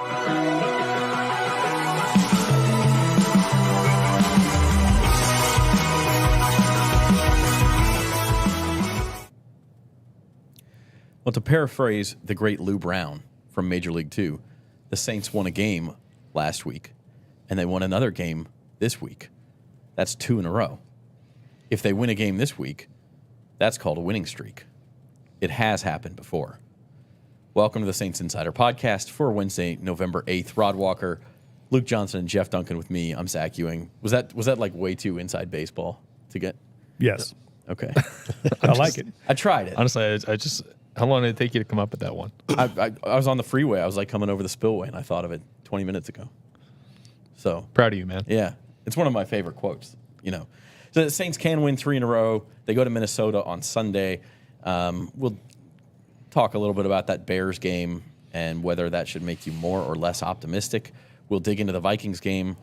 Well, to paraphrase the great Lou Brown from Major League Two, the Saints won a game last week, and they won another game this week. That's 2 in a row. If they win a game this week, that's called a winning streak. It has happened before. Welcome to the Saints Insider Podcast for Wednesday, November 8th. Rod Walker, Luke Johnson, and Jeff Duncan with me. I'm Zach Ewing. Was that like way too inside baseball to get? Yes. Okay. I like it. I tried it. Honestly, I just, how long did it take you to come up with that one? I was on the freeway. I was like coming over the spillway, and I thought of it 20 minutes ago. So Proud of you, man. yeah, it's one of my favorite quotes. So the Saints can win 3 in a row. They go to Minnesota on Sunday. We'll talk a little bit about that Bears game and whether that should make you more or less optimistic. We'll dig into the Vikings game,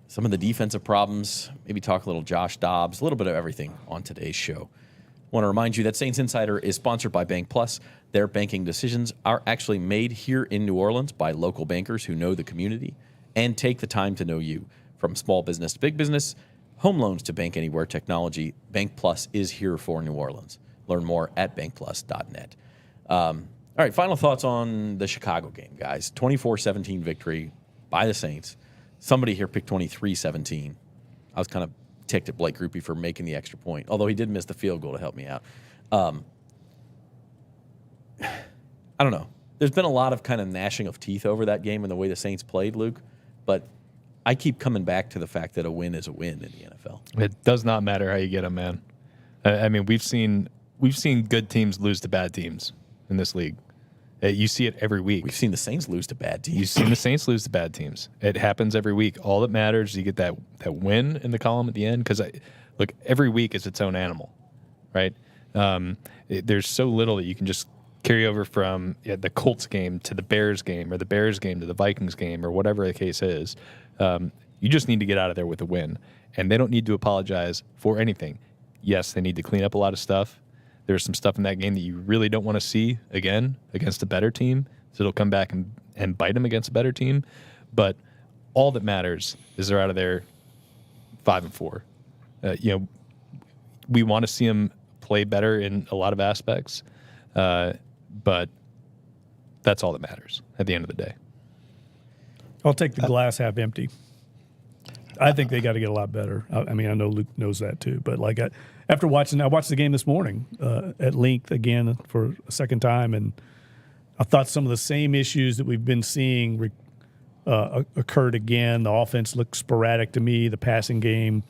some of the defensive problems, maybe talk a little Josh Dobbs, a little bit of everything on today's show. I want to remind you that Saints Insider is sponsored by Bank Plus. Their banking decisions are actually made here in New Orleans by local bankers who know the community and take the time to know you. From small business to big business, home loans to bank anywhere technology, Bank Plus is here for New Orleans. Learn more at bankplus.net. All right, final thoughts on the Chicago game, guys. 24-17 victory by the Saints. Somebody here picked 23-17. I was kind of ticked at Blake Grupe for making the extra point, although he did miss the field goal to help me out. I don't know. There's been a lot of kind of gnashing of teeth over that game and the way the Saints played, Luke, but I keep coming back to the fact that a win is a win in the NFL. It does not matter how you get them, man. I mean, we've seen good teams lose to bad teams in this league. You see it every week. We've seen the Saints lose to bad teams. You've seen the Saints lose to bad teams. It happens every week. All that matters is you get that win in the column at the end. Because, look, every week is its own animal, right? There's so little that you can just carry over from the Colts game to the Bears game or the Bears game to the Vikings game or whatever the case is. You just need to get out of there with a win. And they don't need to apologize for anything. Yes, they need to clean up a lot of stuff. There's some stuff in that game that you really don't want to see again against a better team. So it'll come back and bite them against a better team. But all that matters is they're out of there 5-4. We want to see them play better in a lot of aspects. But that's all that matters at the end of the day. I'll take the glass half empty. I think they got to get a lot better. I mean, I know Luke knows that too. But after watching, I watched the game this morning at length again for a second time, and I thought some of the same issues that we've been seeing occurred again. The offense looked sporadic to me. The passing game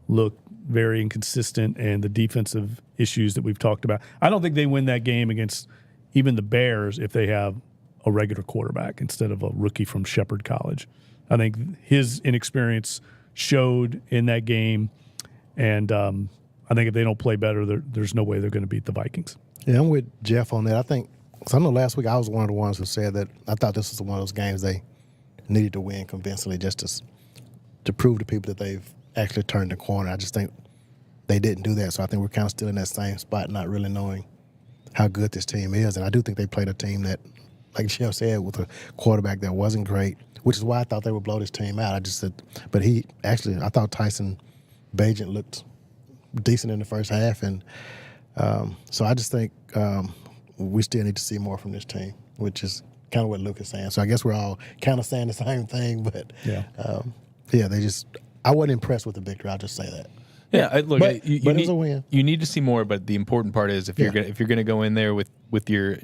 looked very inconsistent, and the defensive issues that we've talked about. I don't think they win that game against even the Bears if they have a regular quarterback instead of a rookie from Shepherd College. I think his inexperience showed in that game, and I think if they don't play better, there's no way they're going to beat the Vikings. Yeah, I'm with Jeff on that. I think, because I know last week I was one of the ones who said that I thought this was one of those games they needed to win convincingly just to prove to people that they've actually turned the corner. I just think they didn't do that, so I think we're kind of still in that same spot, not really knowing how good this team is. And I do think they played a team that, like Jeff said, with a quarterback that wasn't great, which is why I thought they would blow this team out. I just said, but I thought Tyson Bagent looked decent in the first half, and so I just think we still need to see more from this team, which is kind of what Luke is saying. So I guess we're all kind of saying the same thing, but I wasn't impressed with the victory. I'll just say that. Yeah, look, but it was a win. You need to see more, but the important part is if you're gonna go in there with your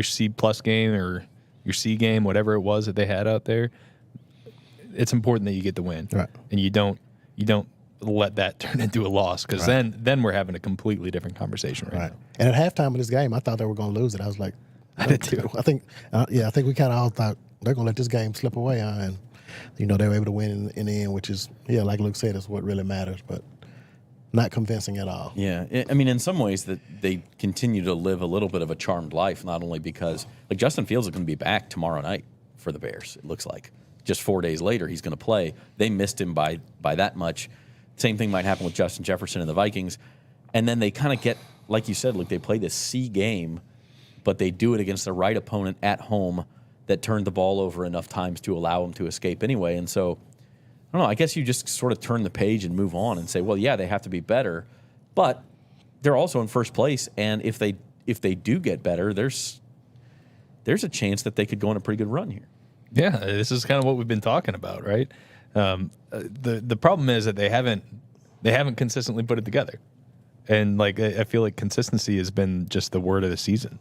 C+ game or your C game, whatever it was that they had out there, it's important that you get the win, right? And you don't let that turn into a loss, because then we're having a completely different conversation right now. And at halftime of this game, I thought they were going to lose it. I was like, I did too. I think we kind of all thought they're going to let this game slip away, and they were able to win in the end, which is like Luke said, is what really matters, but not convincing at all. Yeah, I mean, in some ways that they continue to live a little bit of a charmed life, not only because Justin Fields is going to be back tomorrow night for the Bears. It looks like just 4 days later he's going to play. They missed him by that much. Same thing might happen with Justin Jefferson and the Vikings. And then they kind of get, like you said, they play this C game, but they do it against the right opponent at home. that turned the ball over enough times to allow them to escape anyway. And so, I don't know, I guess you just sort of turn the page and move on and say, well, yeah, they have to be better, but they're also in first place. And if they do get better, there's a chance that they could go on a pretty good run here. Yeah, this is kind of what we've been talking about, right? The problem is that they haven't consistently put it together. And like I feel like consistency has been just the word of the season.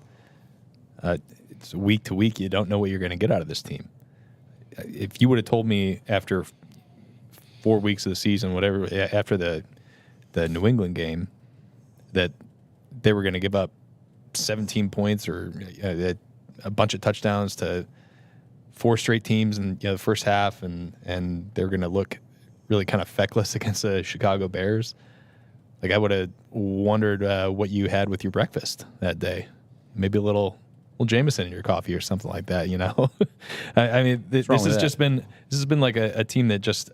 It's week to week, you don't know what you're going to get out of this team. If you would have told me after 4 weeks of the season, whatever, after the New England game, that they were going to give up 17 points or a bunch of touchdowns to 4 straight teams in the first half, and they're going to look really kind of feckless against the Chicago Bears. Like, I would have wondered what you had with your breakfast that day. Maybe a little Jameson in your coffee or something like that. I mean, this has been like a team that just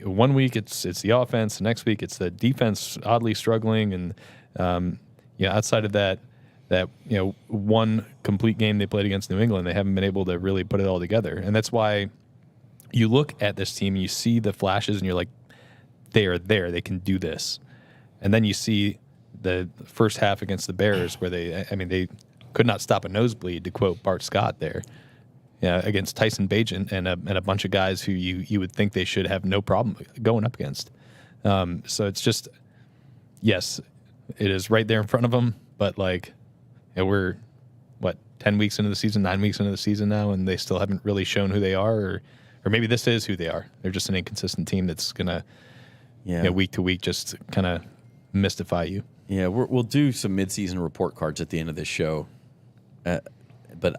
1 week it's the offense, the next week it's the defense oddly struggling, and outside of that one complete game they played against New England, they haven't been able to really put it all together. And that's why you look at this team, you see the flashes, and you're like, they are there. They can do this. And then you see the first half against the Bears where they could not stop a nosebleed, to quote Bart Scott there, against Tyson Bagent and a bunch of guys who you would think they should have no problem going up against. So it's just, yes, it is right there in front of them, but like, we're 10 weeks into the season, 9 weeks into the season now, and they still haven't really shown who they are, or maybe this is who they are. They're just an inconsistent team that's gonna week to week just kind of mystify you. Yeah, we'll do some midseason report cards at the end of this show, but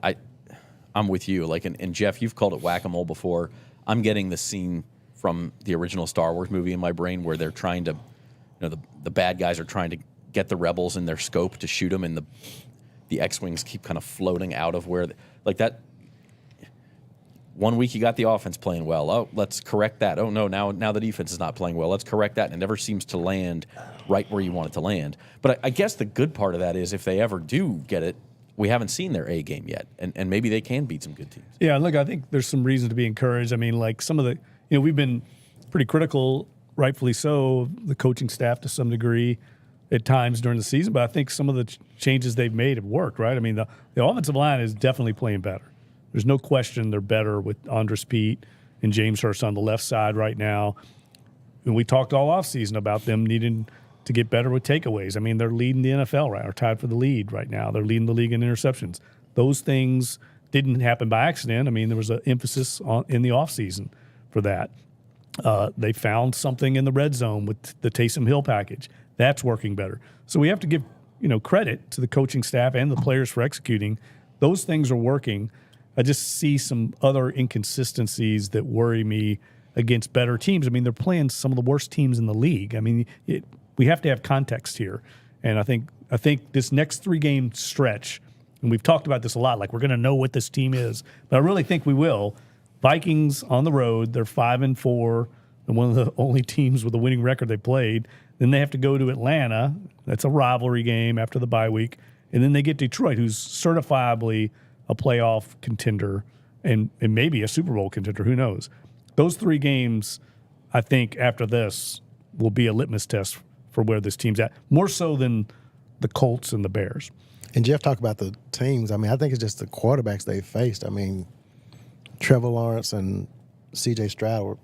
I'm with you. Like, and Jeff, you've called it whack-a-mole before. I'm getting the scene from the original Star Wars movie in my brain where they're trying to, the bad guys are trying to get the rebels in their scope to shoot them, and the X-wings keep kind of floating out of where, like that. 1 week you got the offense playing well. Oh, let's correct that. Oh no, now the defense is not playing well. Let's correct that. And it never seems to land right where you want it to land. But I guess the good part of that is if they ever do get it, we haven't seen their A game yet, and maybe they can beat some good teams. Yeah, look, I think there's some reason to be encouraged. I mean, like some of the, we've been pretty critical, rightfully so, of the coaching staff to some degree at times during the season, but I think some of the changes they've made have worked, right? I mean, the offensive line is definitely playing better. There's no question they're better with Andres Pete and James Hurst on the left side right now. And we talked all offseason about them needing to get better with takeaways. I mean, they're leading the NFL, right? Or tied for the lead right now. They're leading the league in interceptions. Those things didn't happen by accident. I mean, there was an emphasis in the offseason for that. They found something in the red zone with the Taysom Hill package. That's working better. So we have to give credit to the coaching staff and the players for executing. Those things are working. I just see some other inconsistencies that worry me against better teams. I mean, they're playing some of the worst teams in the league. I mean, we have to have context here. And I think this next 3-game stretch, and we've talked about this a lot, like we're going to know what this team is, but I really think we will. Vikings on the road, they're 5-4, and one of the only teams with a winning record they played. Then they have to go to Atlanta. That's a rivalry game after the bye week. And then they get Detroit, who's certifiably a playoff contender and maybe a Super Bowl contender. Who knows? Those 3 games, I think, after this will be a litmus test for where this team's at, more so than the Colts and the Bears. And Jeff talked about the teams. I mean, I think it's just the quarterbacks they've faced. I mean, Trevor Lawrence and C.J. Stroud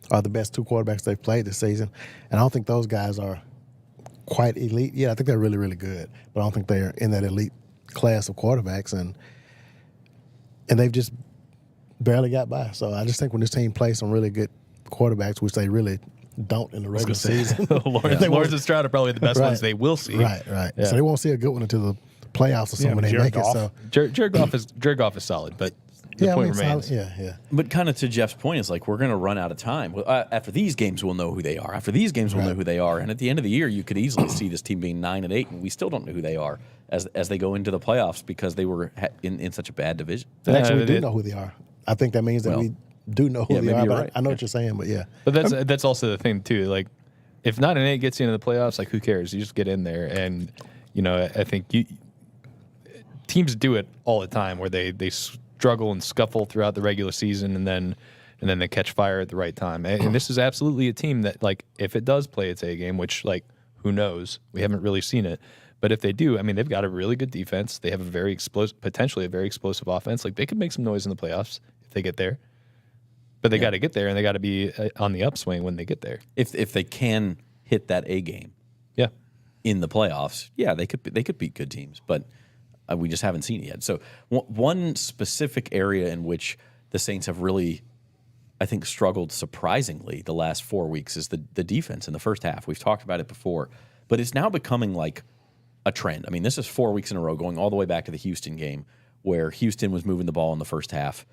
are the best 2 quarterbacks they've played this season. And I don't think those guys are quite elite. Yeah, I think they're really, really good. But I don't think they're in that elite class of quarterbacks. And they've just barely got by. So I just think when this team plays some really good quarterbacks, which they really don't in the regular season. Lawrence and Stroud are probably the best ones they will see. Right. Yeah. So they won't see a good one until the playoffs or something when they make it. So Jared Goff is solid, but the point remains. Yeah. But kind of to Jeff's point, is like we're going to run out of time. After these games, we'll know who they are. After these games, we'll know who they are. And at the end of the year, you could easily see this team being 9-8, and we still don't know who they are as they go into the playoffs because they were in such a bad division. Actually, we do know who they are. I think that means that we do know who they are. But right. I know what you're saying, but yeah. But that's also the thing too. Like, if 9-8 gets you into the playoffs, like who cares? You just get in there, and I think teams do it all the time where they struggle and scuffle throughout the regular season and then they catch fire at the right time. And this is absolutely a team that, like, if it does play its A game, which, like, who knows? We haven't really seen it. But if they do, I mean, they've got a really good defense. They have a very potentially a very explosive offense. Like, they could make some noise in the playoffs if they get there. But they got to get there, and they got to be on the upswing when they get there. If they can hit that A game, Yeah. in the playoffs, yeah, they could beat good teams, but we just haven't seen it yet. So one specific area in which the Saints have really, I think, struggled surprisingly the last 4 weeks is the defense in the first half. We've talked about it before, but it's now becoming like a trend. I mean, this is 4 weeks in a row, going all the way back to the Houston game, where Houston was moving the ball in the first half,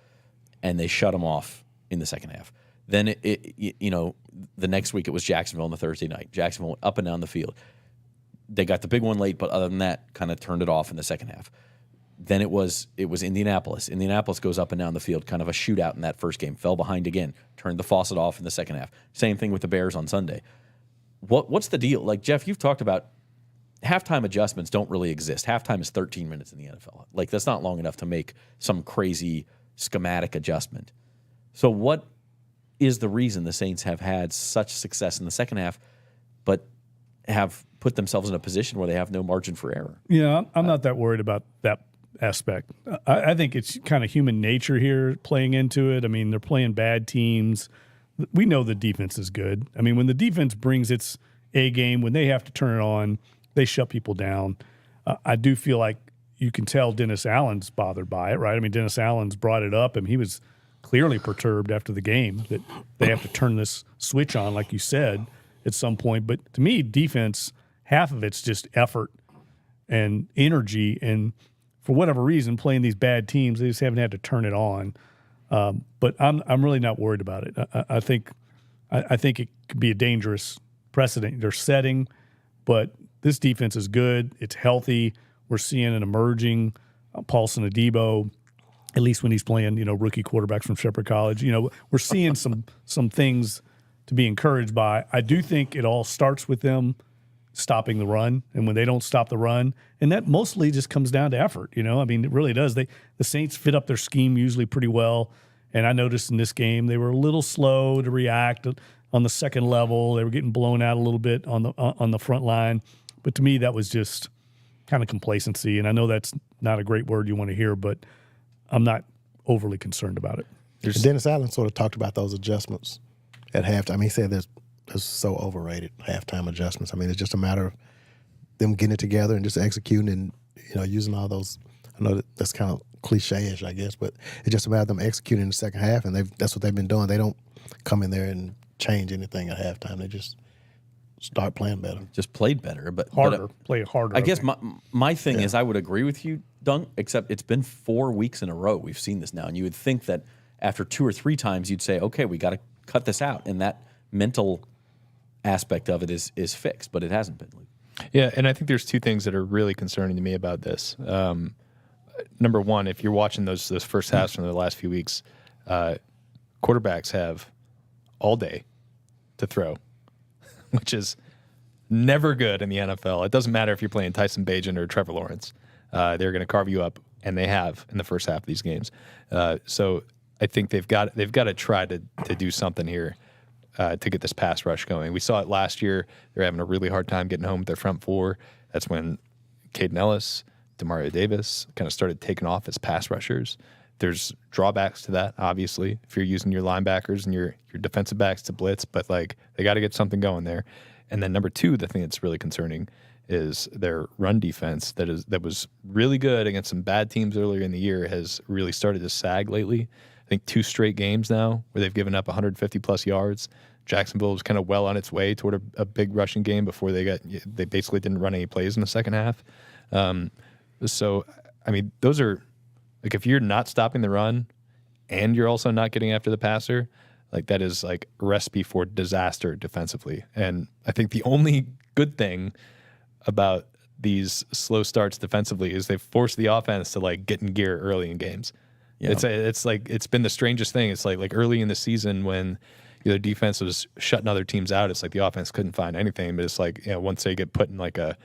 and they shut them off in the second half. Then the next week it was Jacksonville on the Thursday night. Jacksonville went up and down the field. They got the big one late, but other than that, kind of turned it off in the second half. Then it was Indianapolis. Indianapolis goes up and down the field, kind of a shootout in that first game. Fell behind again, turned the faucet off in the second half. Same thing with the Bears on Sunday. What's the deal? Like, Jeff, you've talked about halftime adjustments don't really exist. Halftime is 13 minutes in the NFL. Like, that's not long enough to make some crazy schematic adjustment. So what is the reason the Saints have had such success in the second half, but have put themselves in a position where they have no margin for error? Yeah, I'm not that worried about that aspect. I think it's kind of human nature here playing into it. I mean, they're playing bad teams. We know the defense is good. I mean, when the defense brings its A game, when they have to turn it on, they shut people down. I do feel like you can tell Dennis Allen's bothered by it, right? I mean, Dennis Allen's brought it up, and he was clearly perturbed after the game that they have to turn this switch on, like you said, at some point. But to me, defense, half of it's just effort and energy, and for whatever reason, playing these bad teams, they just haven't had to turn it on. But I'm really not worried about it. I think it could be a dangerous precedent they're setting, but this defense is good. It's healthy. We're seeing an emerging Paulson Adebo, at least when he's playing, rookie quarterbacks from Shepherd College. We're seeing some things to be encouraged by. I do think it all starts with them stopping the run, and when they don't stop the run, and that mostly just comes down to effort. I mean, it really does. The Saints fit up their scheme usually pretty well, and I noticed in this game they were a little slow to react on the second level. They were getting blown out a little bit on the front line, but to me that was just kind of complacency, and I know that's not a great word you want to hear, but I'm not overly concerned about it. Dennis Allen sort of talked about those adjustments at halftime. He said they're so overrated, halftime adjustments. I mean, it's just a matter of them getting it together and just executing and, using all those. I know that's kind of cliche-ish, I guess, but it's just a matter of them executing in the second half, and that's what they've been doing. They don't come in there and change anything at halftime. They just start playing better. Just played better, but Harder, play harder. I guess my thing is I would agree with you, Dunk, except it's been 4 weeks in a row we've seen this now, and you would think that after 2 or 3 times you'd say, okay, we got to cut this out, and that mental aspect of it is fixed, but it hasn't been. Yeah, and I think there's 2 things that are really concerning to me about this. Number one, if you're watching those first halves from the last few weeks, quarterbacks have all day to throw, which is never good in the NFL. It doesn't matter if you're playing Tyson Bagent or Trevor Lawrence. They're going to carve you up, and they have in the first half of these games. So I think they've got to try to do something here to get this pass rush going. We saw it last year. They're having a really hard time getting home with their front four. That's when Caden Ellis, Demario Davis kind of started taking off as pass rushers. There's drawbacks to that, obviously, if you're using your linebackers and your defensive backs to blitz, but like they got to get something going there. And then number 2, the thing that's really concerning is their run defense that was really good against some bad teams earlier in the year has really started to sag lately. I think 2 straight games now where they've given up 150-plus yards. Jacksonville was kind of well on its way toward a big rushing game before they basically didn't run any plays in the second half. So, I mean, those are like if you're not stopping the run and you're also not getting after the passer, like that is like a recipe for disaster defensively. And I think the only good thing about these slow starts defensively is they've forced the offense to like get in gear early in games. Yeah. It's like it's been the strangest thing. It's like early in the season when the defense was shutting other teams out, it's like the offense couldn't find anything. But it's like once they get put in like a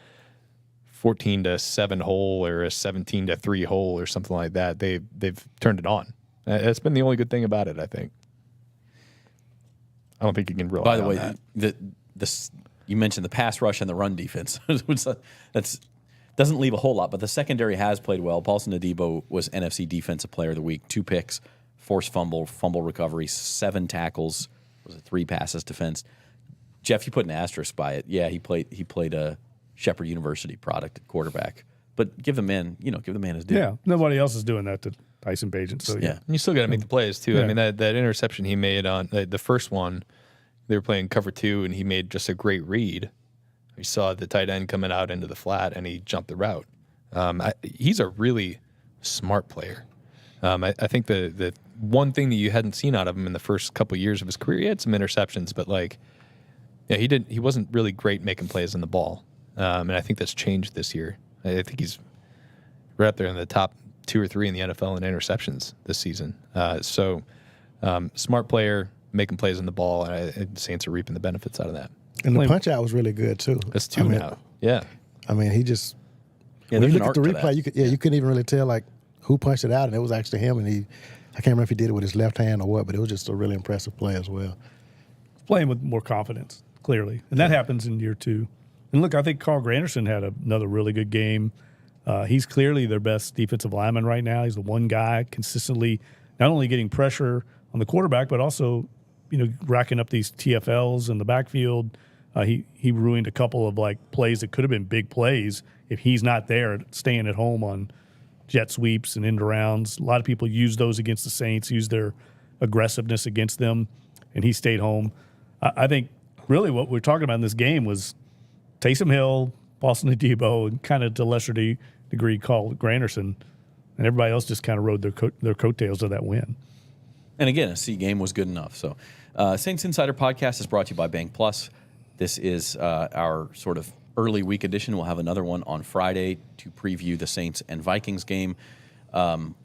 14-7 hole or a 17-3 hole or something like that. They've turned it on. That's been the only good thing about it, I think. I don't think you can rely on that. By the way, you mentioned the pass rush and the run defense. That's doesn't leave a whole lot, but the secondary has played well. Paulson Adebo was NFC Defensive Player of the Week, 2 picks, forced fumble recovery, 7 tackles, was it 3 passes defense. Jeff, you put an asterisk by it. Yeah, he played a Shepherd University product at quarterback. But give the man his due. Yeah, nobody else is doing that to Tyson Bagent. So yeah. And you still got to make the plays too. Yeah. I mean, that interception he made on the first one, they were playing cover 2, and he made just a great read. We saw the tight end coming out into the flat, and he jumped the route. He's a really smart player. I think the one thing that you hadn't seen out of him in the first couple of years of his career, he had some interceptions, but he wasn't really great making plays on the ball. And I think that's changed this year. I think he's right up there in the top 2 or 3 in the NFL in interceptions this season. Smart player, making plays on the ball, and Saints are reaping the benefits out of that. And the punch out was really good too. That's 2 now. Yeah. I mean, he just when there's you an look at the art to replay, that. you couldn't even really tell like who punched it out, and it was actually him. And I can't remember if he did it with his left hand or what, but it was just a really impressive play as well. Playing with more confidence, clearly. And that happens in year 2. And look, I think Carl Granderson had another really good game. He's clearly their best defensive lineman right now. He's the one guy consistently not only getting pressure on the quarterback, but also, racking up these TFLs in the backfield. He ruined a couple of plays that could have been big plays if he's not there, staying at home on jet sweeps and end arounds. A lot of people use those against the Saints, use their aggressiveness against them, and he stayed home. I think really what we're talking about in this game was Taysom Hill, Paulson Adebo, and kind of to a lesser degree Carl Granderson, and everybody else just kind of rode their coattails to that win. And again, a C game was good enough. So, Saints Insider Podcast is brought to you by Bank Plus. This is our sort of early week edition. We'll have another one on Friday to preview the Saints and Vikings game. Want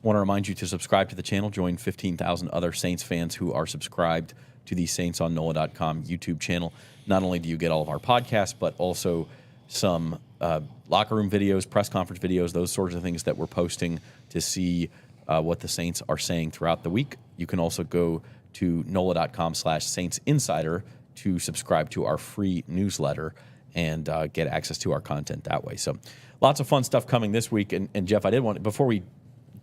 to remind you to subscribe to the channel. Join 15,000 other Saints fans who are subscribed to the Saints on NOLA.com YouTube channel. Not only do you get all of our podcasts, but also some locker room videos, press conference videos, those sorts of things that we're posting to see what the Saints are saying throughout the week. You can also go to NOLA.com/Saints Insider to subscribe to our free newsletter and get access to our content that way. So lots of fun stuff coming this week. And Jeff, I did want, before we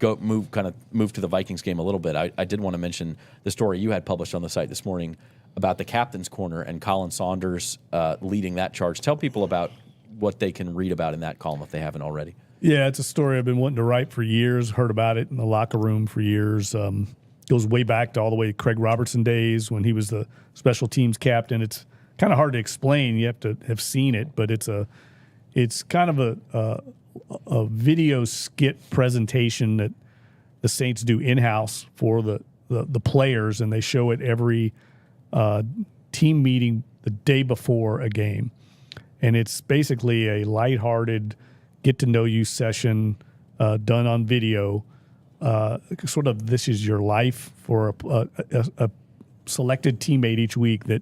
move to the Vikings game a little bit, I did want to mention the story you had published on the site this morning about the Captain's Corner and Colin Saunders leading that charge. Tell people about what they can read about in that column if they haven't already. Yeah, it's a story I've been wanting to write for years, heard about it in the locker room for years. Goes way back to all the way to Craig Robertson days when he was the special teams captain. It's kind of hard to explain. You have to have seen it, but it's kind of a video skit presentation that the Saints do in-house for the players, and they show it every team meeting the day before a game. And it's basically a lighthearted get-to-know-you session done on video. Sort of this is your life for a selected teammate each week that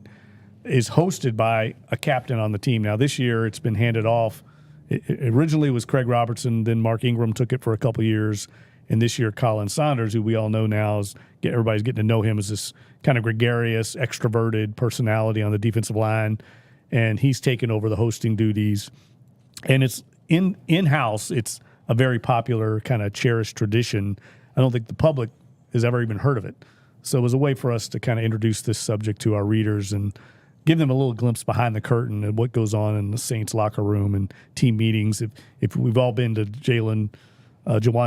is hosted by a captain on the team. Now, this year it's been handed off. It originally was Craig Robertson, then Mark Ingram took it for a couple years, and this year Colin Saunders, who we all know now, everybody's getting to know him as this kind of gregarious, extroverted personality on the defensive line, and he's taken over the hosting duties. And it's in-house, it's a very popular kind of cherished tradition. I don't think the public has ever even heard of it. So it was a way for us to kind of introduce this subject to our readers and give them a little glimpse behind the curtain of what goes on in the Saints locker room and team meetings. If we've all been to Jawan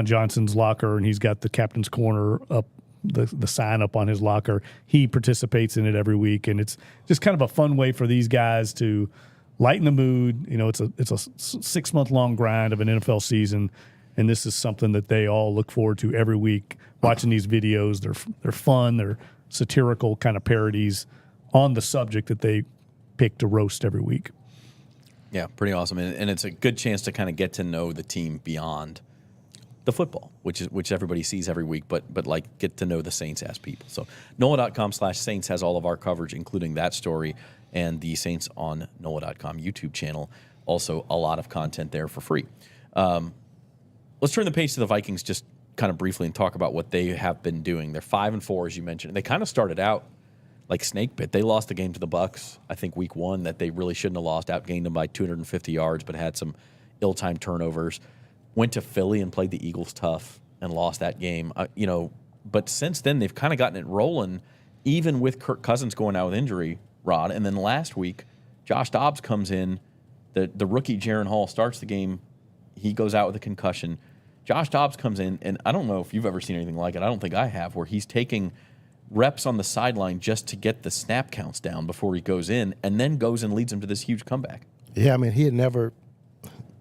Johnson's locker, and he's got the Captain's Corner up, the sign up on his locker, he participates in it every week, and it's just kind of a fun way for these guys to lighten the mood. It's a 6-month-long grind of an NFL season, and this is something that they all look forward to every week, watching these videos. They're fun. They're satirical kind of parodies on the subject that they pick to roast every week. Yeah, pretty awesome. And it's a good chance to kind of get to know the team beyond the football, which everybody sees every week, but get to know the Saints as people. So NOLA.com/Saints has all of our coverage, including that story and the Saints on NOLA.com YouTube channel. also a lot of content there for free. Let's turn the page to the Vikings just kind of briefly and talk about what they have been doing. They're 5-4, as you mentioned. They kind of started out like snake bit. They lost the game to the Bucs, I think, week 1, that they really shouldn't have lost. Outgained them by 250 yards, but had some ill-timed turnovers. Went to Philly and played the Eagles tough and lost that game. But since then, they've kind of gotten it rolling, even with Kirk Cousins going out with injury, Rod. And then last week, Josh Dobbs comes in. The rookie Jaron Hall starts the game. He goes out with a concussion. Josh Dobbs comes in, and I don't know if you've ever seen anything like it. I don't think I have, where he's taking reps on the sideline just to get the snap counts down before he goes in, and then goes and leads them to this huge comeback. Yeah, I mean, he had never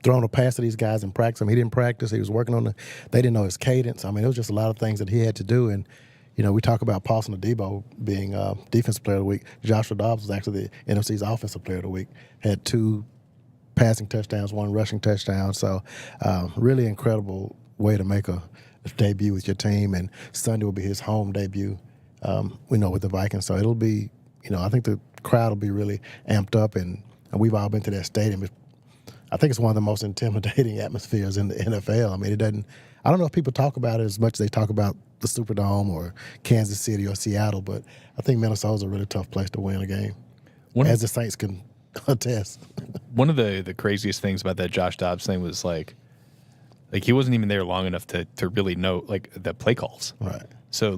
thrown a pass to these guys in practice. I mean, he didn't practice. He was working on they didn't know his cadence. I mean, it was just a lot of things that he had to do. And, we talk about Paulson Adebo being Defensive Player of the Week. Joshua Dobbs was actually the NFC's Offensive Player of the Week. Had 2 passing touchdowns, 1 rushing touchdown. So really incredible way to make a debut with your team. And Sunday will be his home debut, with the Vikings. So it'll be, I think the crowd will be really amped up. And we've all been to that stadium. I think it's one of the most intimidating atmospheres in the NFL. I mean, I don't know if people talk about it as much as they talk about the Superdome or Kansas City or Seattle, but I think Minnesota's a really tough place to win a game, as the Saints can attest. One of the craziest things about that Josh Dobbs thing was like he wasn't even there long enough to really know the play calls. Right. So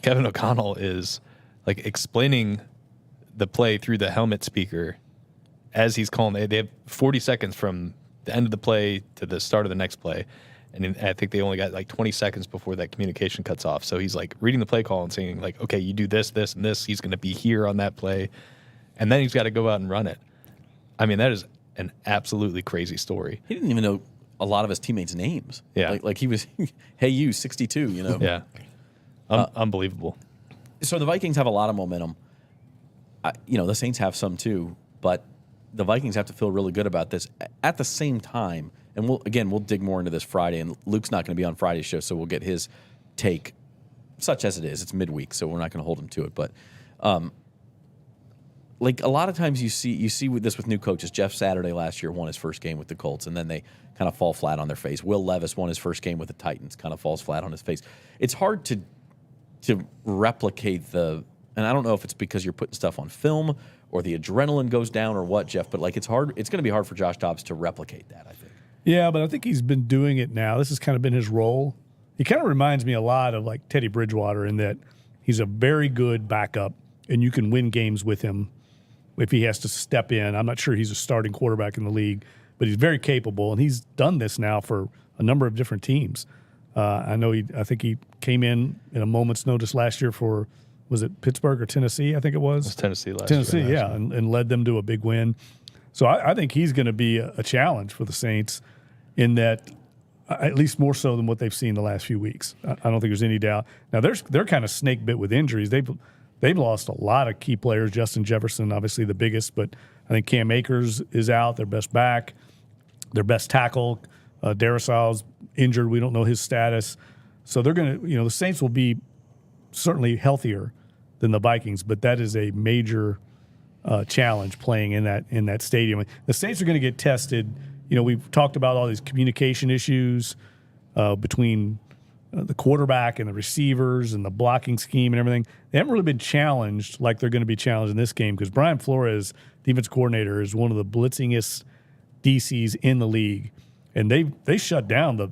Kevin O'Connell is explaining the play through the helmet speaker as he's calling. They have 40 seconds from the end of the play to the start of the next play. And I think they only got 20 seconds before that communication cuts off. So he's reading the play call and saying okay, you do this, this, and this. He's going to be here on that play. And then he's got to go out and run it. I mean, that is an absolutely crazy story. He didn't even know a lot of his teammates' names. Yeah. Like he was, hey, you, 62, Yeah. Unbelievable. So the Vikings have a lot of momentum. The Saints have some too, but the Vikings have to feel really good about this. At the same time, and we'll dig more into this Friday, and Luke's not going to be on Friday's show, so we'll get his take, such as it is. It's midweek, so we're not going to hold him to it. But a lot of times you see this with new coaches. Jeff Saturday last year won his first game with the Colts, and then they kind of fall flat on their face. Will Levis won his first game with the Titans, kind of falls flat on his face. It's hard to replicate and I don't know if it's because you're putting stuff on film or the adrenaline goes down or what, Jeff, but it's hard. It's going to be hard for Josh Dobbs to replicate that, I think. Yeah, but I think he's been doing it now. This has kind of been his role. He kind of reminds me a lot of Teddy Bridgewater in that he's a very good backup, and you can win games with him if he has to step in. I'm not sure he's a starting quarterback in the league, but he's very capable, and he's done this now for a number of different teams. I think he came in a moment's notice last year for, was it Pittsburgh or Tennessee? I think it was. It was Tennessee last year. year. Yeah, and led them to a big win. So I think he's going to be a challenge for the Saints in that, at least more so than what they've seen the last few weeks. I don't think there's any doubt. Now, they're kind of snake bit with injuries. They've lost a lot of key players. Justin Jefferson, obviously the biggest, but I think Cam Akers is out, their best back, their best tackle. Darisal's injured. We don't know his status. So they're going to, the Saints will be certainly healthier than the Vikings, but that is a major challenge playing in that stadium. The Saints are going to get tested. We've talked about all these communication issues between the quarterback and the receivers and the blocking scheme and everything. They haven't really been challenged like they're going to be challenged in this game because Brian Flores, defense coordinator, is one of the blitzingest DCs in the league. And they shut down the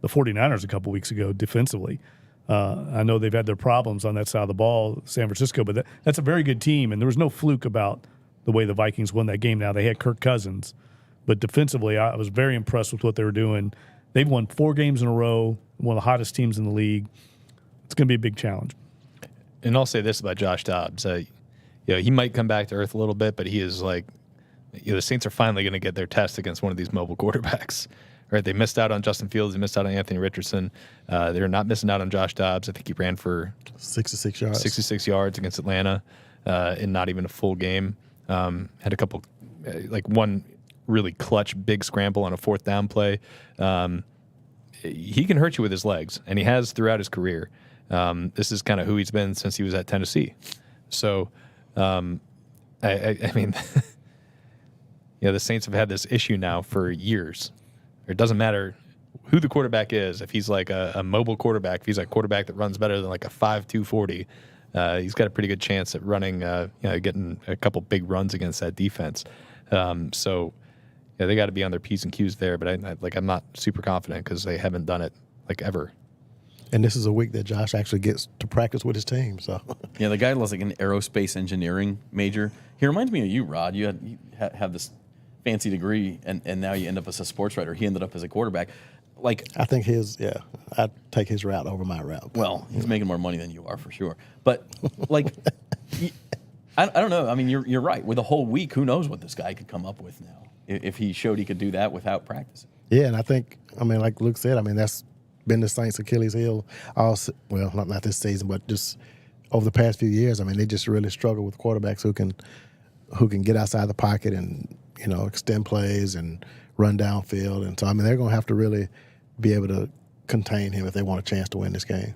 49ers a couple weeks ago defensively. I know they've had their problems on that side of the ball, San Francisco, but that's a very good team, and there was no fluke about the way the Vikings won that game. Now, they had Kirk Cousins, but defensively, I was very impressed with what they were doing. They've won 4 games in a row, one of the hottest teams in the league. It's going to be a big challenge. And I'll say this about Josh Dobbs. He might come back to earth a little bit, but he is the Saints are finally going to get their test against one of these mobile quarterbacks. Right, they missed out on Justin Fields. They missed out on Anthony Richardson. They're not missing out on Josh Dobbs. I think he ran for 66 yards. 66 yards against Atlanta in not even a full game. Had a couple, one really clutch big scramble on a 4th down play. He can hurt you with his legs, and he has throughout his career. This is kind of who he's been since he was at Tennessee. So, I mean, the Saints have had this issue now for years. It doesn't matter who the quarterback is. If he's like a mobile quarterback, if he's a quarterback that runs better than like a 5.2 40, he's got a pretty good chance at running, getting a couple big runs against that defense. So they got to be on their P's and Q's there. But I'm not super confident because they haven't done it like ever. And this is a week that Josh actually gets to practice with his team. So Yeah, the guy was like an aerospace engineering major. He reminds me of you, Rod. You have this fancy degree, and now you end up as a sports writer. He ended up as a quarterback. Like, I think I'd take his route over my route. Well, he's making more money than you are for sure. But like, I don't know. I mean, you're right. With a whole week, who knows what this guy could come up with now if he showed he could do that without practicing. Yeah, and I think, like Luke said, that's been the Saints' Achilles heel not this season, but just over the past few years. They just really struggle with quarterbacks who can get outside the pocket and extend plays and run downfield. And so they're going to have to really be able to contain him if they want a chance to win this game.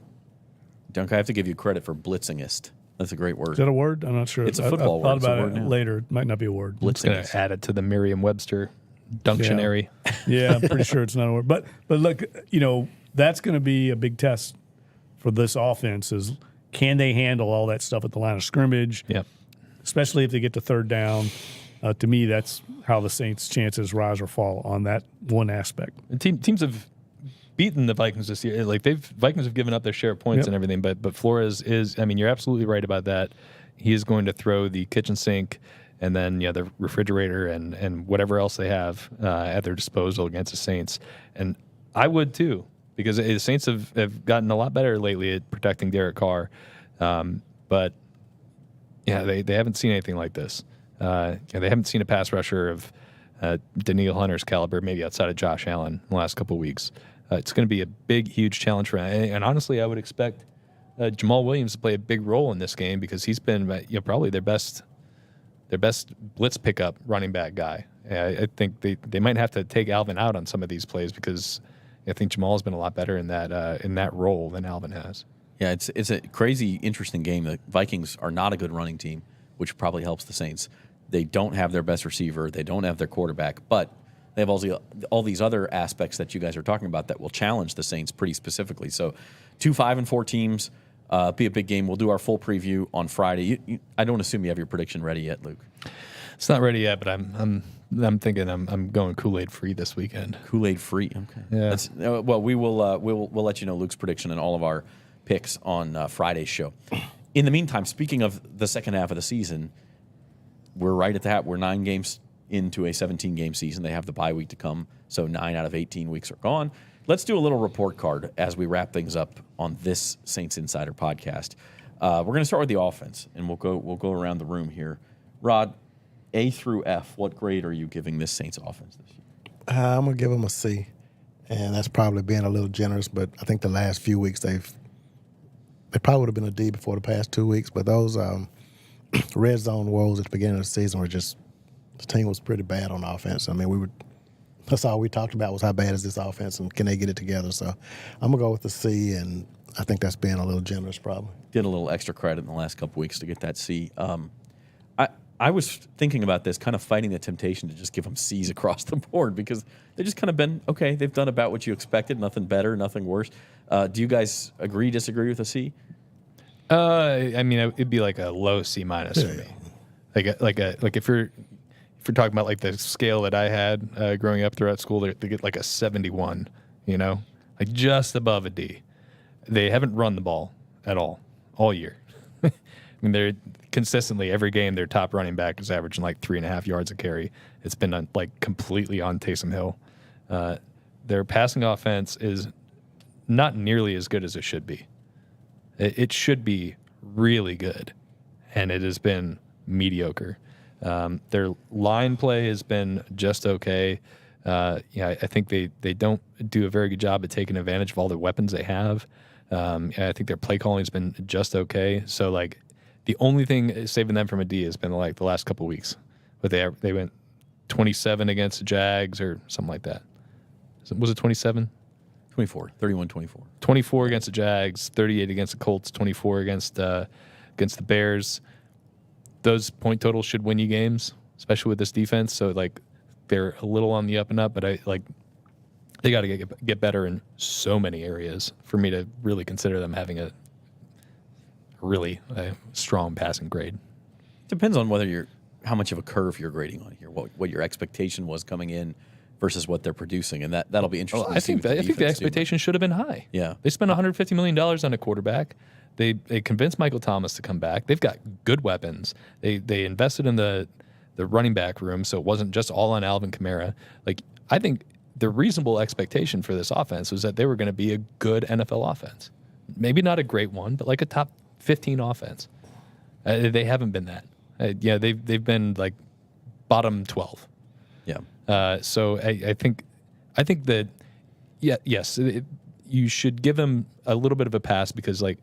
Dunk, I have to give you credit for blitzingist. That's a great word. Is that a word? I'm not sure. It's a football word. I word. thought about it later. It might not be a word. I'm just going to add it to the Merriam-Webster dictionary. Yeah, I'm pretty sure it's not a word. But look, that's going to be a big test for this offense is can they handle all that stuff at the line of scrimmage? Yeah. Especially if they get to third down. To me, that's how the Saints' chances rise or fall on that one aspect. Teams have beaten the Vikings this year. Vikings have given up their share of points and everything, but Flores is. You're absolutely right about that. He is going to throw the kitchen sink and then the refrigerator and whatever else they have at their disposal against the Saints. And I would too, because the Saints have gotten a lot better lately at protecting Derek Carr. But they haven't seen anything like this. They haven't seen a pass rusher of Daniil Hunter's caliber, maybe outside of Josh Allen in the last couple of weeks. It's going to be a big, huge challenge for him. And honestly, I would expect Jamal Williams to play a big role in this game because he's been probably their best blitz pickup running back guy. I think they might have to take Alvin out on some of these plays because I think Jamal has been a lot better in that role than Alvin has. Yeah, it's a crazy, interesting game. The Vikings are not a good running team, which probably helps the Saints. They don't have their best receiver. They don't have their quarterback, but they have all these other aspects that you guys are talking about that will challenge the Saints pretty specifically. So 2 5-4 teams, be a big game. We'll do our full preview on Friday. I don't assume you have your prediction ready yet, Luke. It's not ready yet, but I'm thinking I'm going Kool-Aid free this weekend. Kool-Aid free, okay. Yeah. Well, we'll let you know Luke's prediction and all of our picks on Friday's show. In the meantime, speaking of the second half of the season, we're right at that. We're 9 games into a 17-game season. They have the bye week to come, so 9 out of 18 weeks are gone. Let's do a little report card as we wrap things up on this Saints Insider podcast. We're going to start with the offense, and we'll go around the room here. Rod, A through F, what grade are you giving this Saints offense this year? I'm going to give them a C, and that's probably being a little generous, but I think the last few weeks they probably would have been a D before the past 2 weeks, but those red zone woes at the beginning of the season were just the team was pretty bad on offense. That's all we talked about was how bad is this offense and can they get it together. So I'm going to go with the C, and I think that's being a little generous probably. Did a little extra credit in the last couple weeks to get that C. I was thinking about this, kind of fighting the temptation to just give them C's across the board because they've just kind of been, okay, they've done about what you expected, nothing better, nothing worse. Do you guys agree, disagree with a C? It'd be like a low C- for me. Like if you're talking about like the scale that I had growing up throughout school, they get like a 71, like just above a D. They haven't run the ball at all year. They're consistently every game their top running back is averaging like 3.5 yards a carry. It's been completely on Taysom Hill. Their passing offense is not nearly as good as it should be. It should be really good, and it has been mediocre. Their line play has been just okay. I think they don't do a very good job at taking advantage of all the weapons they have. I think their play calling has been just okay. So the only thing saving them from a D has been the last couple of weeks, but they went 27 against the Jags or something like that. Was it 27? 31-24. 24 against the Jags, 38 against the Colts, 24 against the Bears. Those point totals should win you games, especially with this defense. So they're a little on the up and up, but they got to get better in so many areas for me to really consider them having a really strong passing grade. Depends on how much of a curve you're grading on here, what your expectation was coming in versus what they're producing, and that'll be interesting. Well, I think the expectation should have been high. Yeah, they spent $150 million on a quarterback. They convinced Michael Thomas to come back. They've got good weapons. They invested in the running back room, so it wasn't just all on Alvin Kamara. Like, I think the reasonable expectation for this offense was that they were going to be a good NFL offense. Maybe not a great one, but like a top 15 offense. They haven't been that. They've been like bottom 12. Yeah. So I think that yes, you should give them a little bit of a pass because like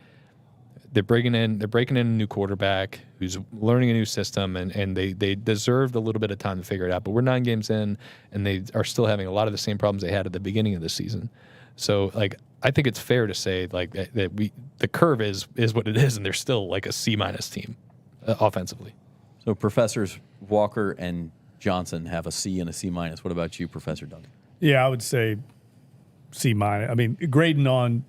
they're breaking in a new quarterback who's learning a new system, and they deserved a little bit of time to figure it out. But we're 9 games in, and they are still having a lot of the same problems they had at the beginning of the season. So like I think it's fair to say like that the curve is what it is, and they're still like a C- team offensively. So Professors Walker and Johnson have a C and a C-. What about you, Professor Duncan? Yeah, I would say C-. I mean, grading on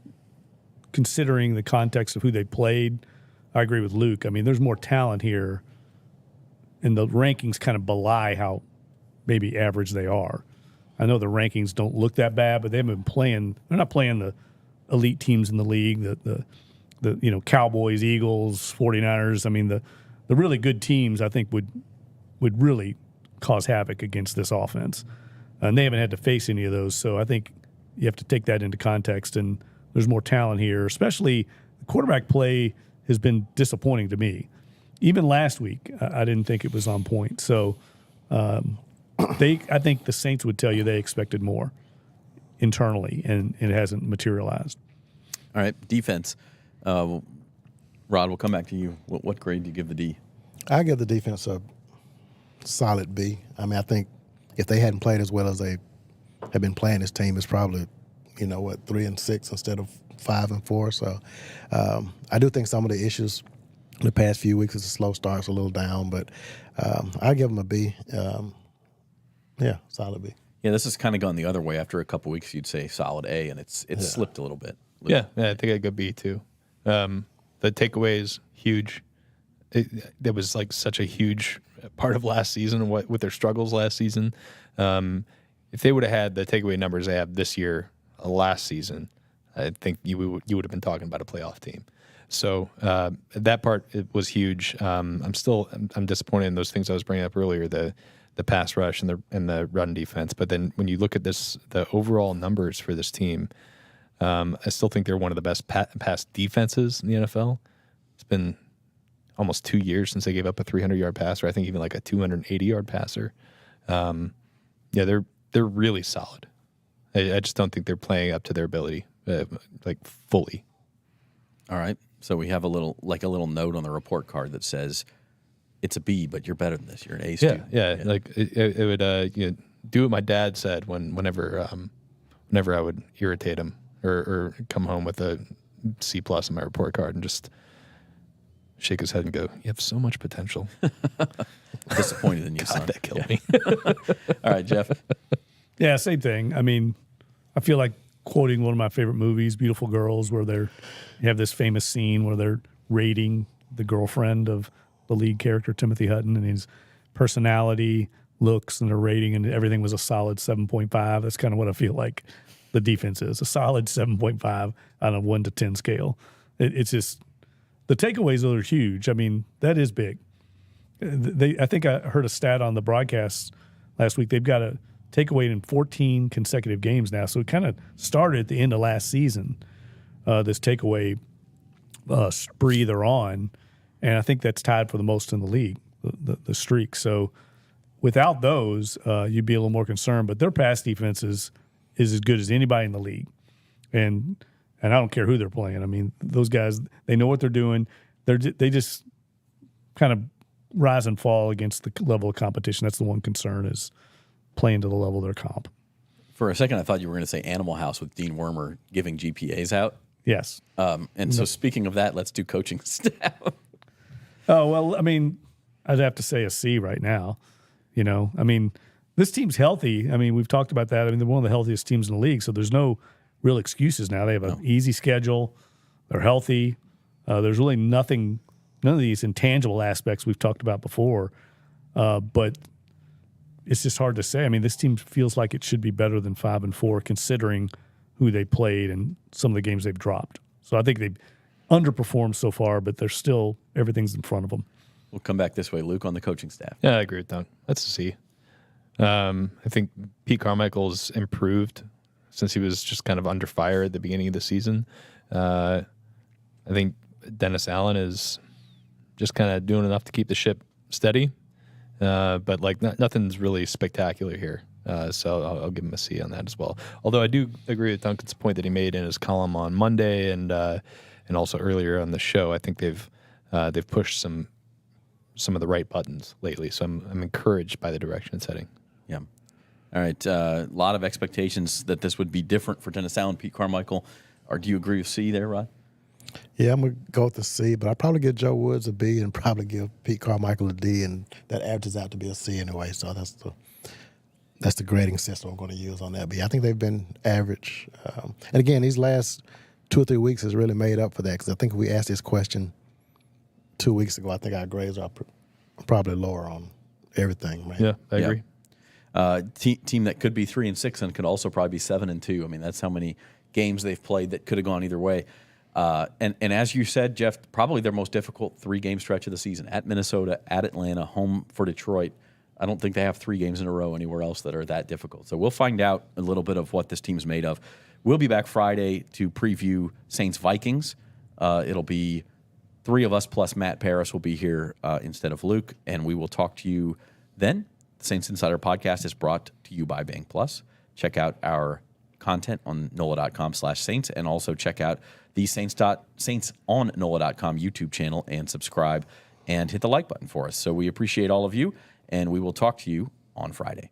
considering the context of who they played, I agree with Luke. I mean, there's more talent here, and the rankings kind of belie how maybe average they are. I know the rankings don't look that bad, but they've been playing. They're not playing the elite teams in the league, the Cowboys, Eagles, 49ers. I mean, the really good teams, I think, would really cause havoc against this offense. And they haven't had to face any of those, so I think you have to take that into context. And there's more talent here, especially the quarterback play has been disappointing to me. Even last week, I didn't think it was on point. So I think the Saints would tell you they expected more internally, and it hasn't materialized. All right, defense. Rod, we'll come back to you. What grade do you give the D? I give the defense a solid B. I mean, I think if they hadn't played as well as they have been playing, this team is probably, 3-6 instead of 5-4. So I do think some of the issues in the past few weeks is a slow start, a little down, but I give them a B. Solid B. Yeah, this has kind of gone the other way. After a couple weeks, you'd say solid A, and it's slipped a little bit. Yeah, I think I'd go B too. The takeaway is huge. That was like such a huge part of last season with their struggles last season. If they would have had the takeaway numbers they have this year, last season, I think you would have been talking about a playoff team. So that part was huge. I'm disappointed in those things I was bringing up earlier, the pass rush and the run defense. But then when you look at the overall numbers for this team, I still think they're one of the best pass defenses in the NFL. It's been almost 2 years since they gave up a 300-yard passer. I think even like a 280-yard passer. They're really solid. I just don't think they're playing up to their ability, like fully. All right. So we have a little note on the report card that says it's a B, but you're better than this. You're an A student. Yeah. Like it would do what my dad said whenever I would irritate him or come home with a C+ on my report card and just shake his head and go, "You have so much potential." Disappointed in you, son. That killed me. All right, Jeff. Yeah, same thing. I mean, I feel like quoting one of my favorite movies, Beautiful Girls, where you have this famous scene where they're rating the girlfriend of the lead character, Timothy Hutton, and his personality, looks, and their rating, and everything was a solid 7.5. That's kind of what I feel like the defense is, a solid 7.5 on a 1 to 10 scale. It's just the takeaways are huge. I mean, that is big. I think I heard a stat on the broadcast last week. They've got a takeaway in 14 consecutive games now. So it kind of started at the end of last season, this takeaway spree they're on. And I think that's tied for the most in the league, the streak. So without those, you'd be a little more concerned. But their pass defense is as good as anybody in the league. And I don't care who they're playing. I mean, those guys, they know what they're doing. They just kind of rise and fall against the level of competition. That's the one concern, is playing to the level of their comp. For a second, I thought you were going to say Animal House with Dean Wormer giving GPAs out. Yes. So speaking of that, let's do coaching staff. Oh, well, I mean, I'd have to say a C right now. I mean, this team's healthy. I mean, we've talked about that. I mean, they're one of the healthiest teams in the league, so there's no real excuses now. They have an easy schedule. They're healthy. There's really none of these intangible aspects we've talked about before. But it's just hard to say. I mean, this team feels like it should be better than 5-4, considering who they played and some of the games they've dropped. So I think they've underperformed so far, but they're still, everything's in front of them. We'll come back this way, Luke, on the coaching staff. Yeah, I agree with that. That's a C. I think Pete Carmichael's improved since he was just kind of under fire at the beginning of the season. I think Dennis Allen is just kind of doing enough to keep the ship steady. But like nothing's really spectacular here. So I'll give him a C on that as well. Although I do agree with Duncan's point that he made in his column on Monday and also earlier on the show. I think they've pushed some of the right buttons lately. So I'm encouraged by the direction it's heading. Yeah. All right. A lot of expectations that this would be different for Dennis Allen, Pete Carmichael. Or do you agree with C there, Rod? Yeah, I'm going to go with the C, but I'd probably give Joe Woods a B and probably give Pete Carmichael a D, and that averages out to be a C anyway. So that's the grading system I'm going to use on that. But yeah, I think they've been average. And again, these last 2 or 3 weeks has really made up for that, because I think if we asked this question 2 weeks ago, I think our grades are probably lower on everything. Right? Yeah, I agree. Team that could be 3-6 and could also probably be 7-2. I mean, that's how many games they've played that could have gone either way. And as you said, Jeff, probably their most difficult 3-game stretch of the season at Minnesota, at Atlanta, home for Detroit. I don't think they have 3 games in a row anywhere else that are that difficult. So we'll find out a little bit of what this team's made of. We'll be back Friday to preview Saints Vikings. It'll be 3 of us plus Matt Paris will be here instead of Luke, and we will talk to you then. The Saints Insider Podcast is brought to you by Bank Plus. Check out our content on NOLA.com/Saints, and also check out the Saints on NOLA.com YouTube channel and subscribe and hit the like button for us. So we appreciate all of you, and we will talk to you on Friday.